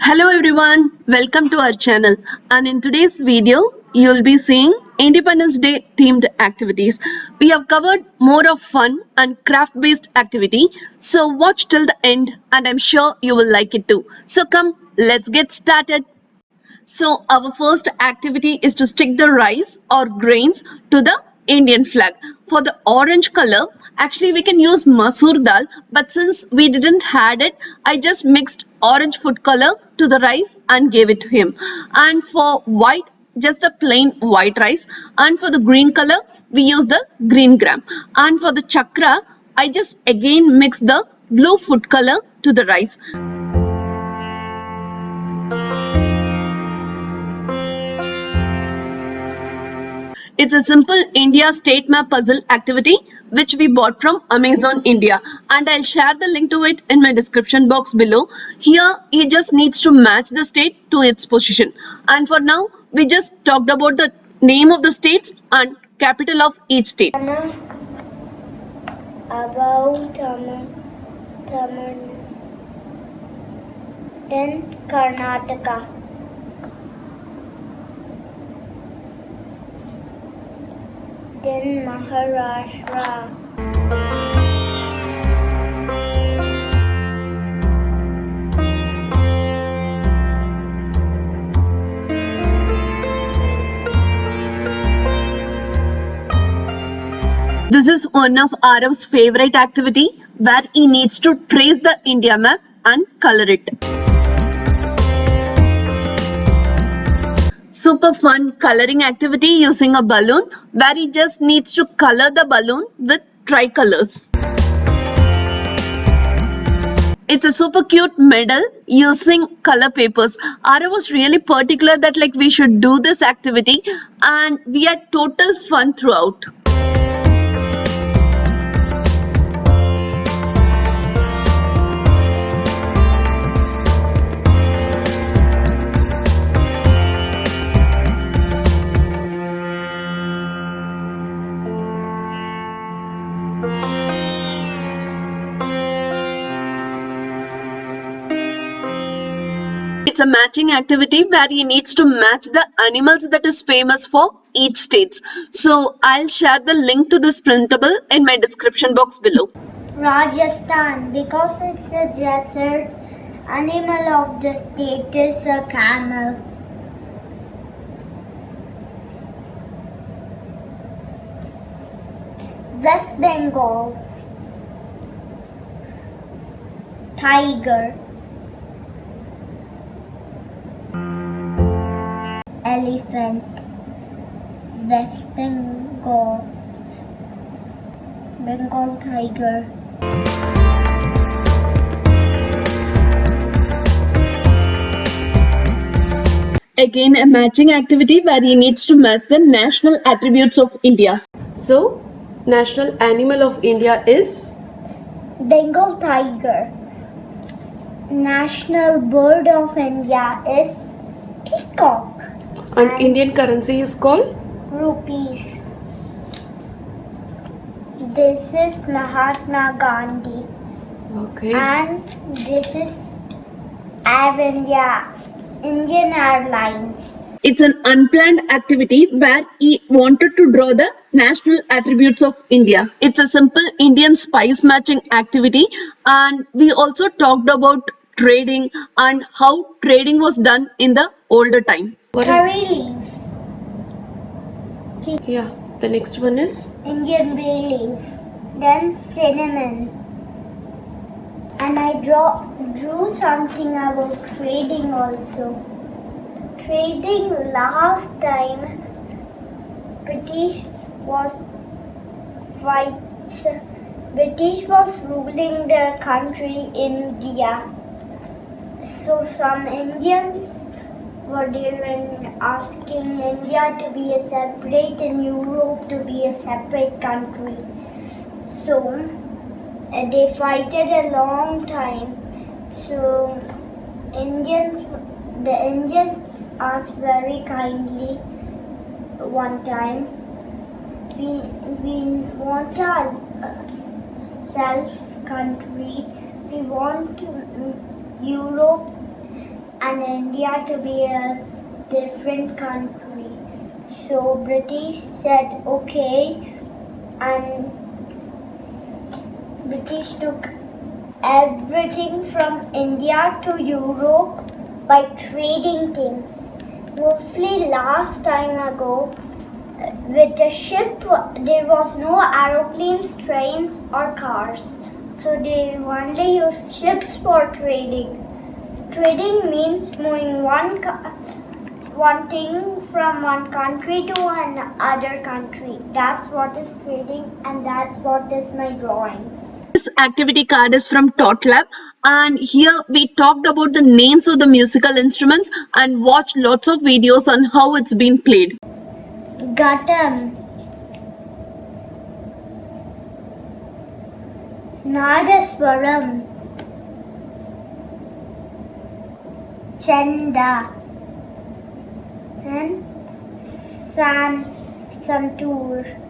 Hello everyone, welcome to our channel, and in today's video you'll be seeing Independence Day themed activities. We have covered more of fun and craft based activity, so watch till the end and I'm sure you will like it too. So come, let's get started. So our first activity is to stick the rice or grains to the Indian flag. For the orange color, actually we can use masoor dal, but since we didn't had it, I just mixed orange food color to the rice and gave it to him. And for white, just the plain white rice. And for the green color, we use the green gram. And for the chakra, I just again mix the blue food color to the rice. It's a simple India state map puzzle activity which we bought from Amazon India, and I'll share the link to it in my description box below. Here it just needs to match the state to its position. And for now we just talked about the name of the states and capital of each state. About Tamil, then Karnataka, then Maharashtra, This is one of Arav's favorite activity where he needs to trace the India map and color it. Super fun coloring activity using a balloon where he just needs to color the balloon with tricolors. It's a super cute medal using color papers. Ara was really particular that we should do this activity, and we had total fun throughout. It's a matching activity where he needs to match the animals that is famous for each states. So I'll share the link to this printable in my description box below. Rajasthan, because it's a desert, animal of the state is a camel. West Bengal, tiger. Elephant, West Bengal, Bengal tiger. Again, a matching activity where he needs to match the national attributes of India. So, national animal of India is Bengal tiger. National bird of India is peacock. and Indian currency is called Rupees. This is Mahatma Gandhi. okay. And this is Air India, Indian Airlines. It's an unplanned activity where he wanted to draw the national attributes of India. It's a simple Indian spice matching activity, and we also talked about trading and how trading was done in the older time. Curry leaves. Yeah, the next one is Indian bay leaf. Then cinnamon. And I drew something about trading also. Trading last time British was ruling the country India. So some Indians were there and asking India to be a separate and Europe to be a separate country. So they fighted a long time. So the Indians asked very kindly one time, we want our self country. We want Europe and India to be a different country. So British said okay, and British took everything from India to Europe by trading things. Mostly last time ago, with the ship, there was no aeroplanes, trains, or cars. So they only used ships for trading. Trading means moving one thing from one country to another country. That's what is trading, and that's what is my drawing. This activity card is from TOTLab, and here we talked about the names of the musical instruments and watched lots of videos on how it's been played. Ghatam, Nadaswaram, Chanda, and Santur.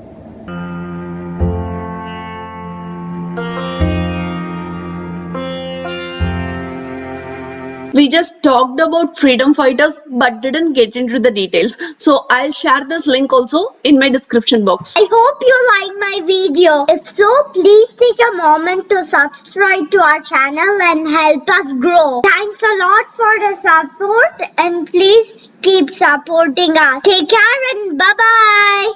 We just talked about freedom fighters but didn't get into the details. So I'll share this link also in my description box. I hope you liked my video. If so, please take a moment to subscribe to our channel and help us grow. Thanks a lot for the support, and please keep supporting us. Take care and bye-bye.